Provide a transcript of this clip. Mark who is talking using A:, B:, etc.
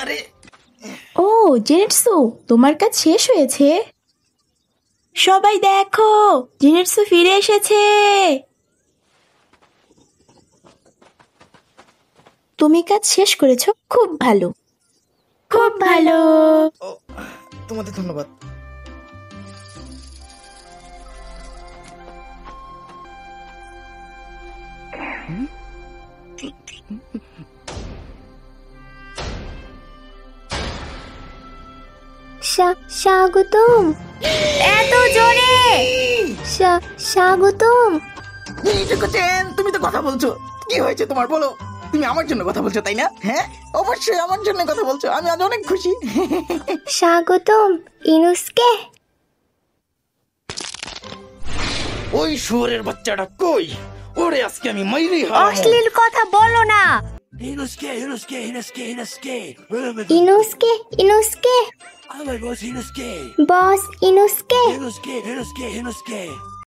A: আরে
B: ও জেনেটসু, তোমার কাজ শেষ হয়েছে? সবাই দেখো, জেনেটসু ফিরে এসেছে। তুমি কাজ শেষ করেছো, খুব ভালো, খুব ভালো।
A: ও, তোমাদের ধন্যবাদ।
C: স্বাগতম। এত জোরে স্বাগতম।
A: তুমি তো কথা বলছো, কি হয়েছে তোমার বলো? তুমি আমার জন্য কথা বলছো তাই না? হ্যাঁ, অবশ্যই আমার জন্য কথা বলছো। আমি আজ অনেক খুশি।
C: স্বাগতম ইনুসকে।
A: ওই শুয়োরের বাচ্চাটা কই? ওরে আজকে আমি মাইরেই হারাবো।
C: অশ্লীল কথা বলো না।
D: Inosuke, Inosuke, Inosuke, Inosuke.
C: ইনুসকে ইনুসকে
D: Oh my gosh, Inosuke.
C: Boss ইনুসকে।
D: Inosuke, Inosuke, Inosuke.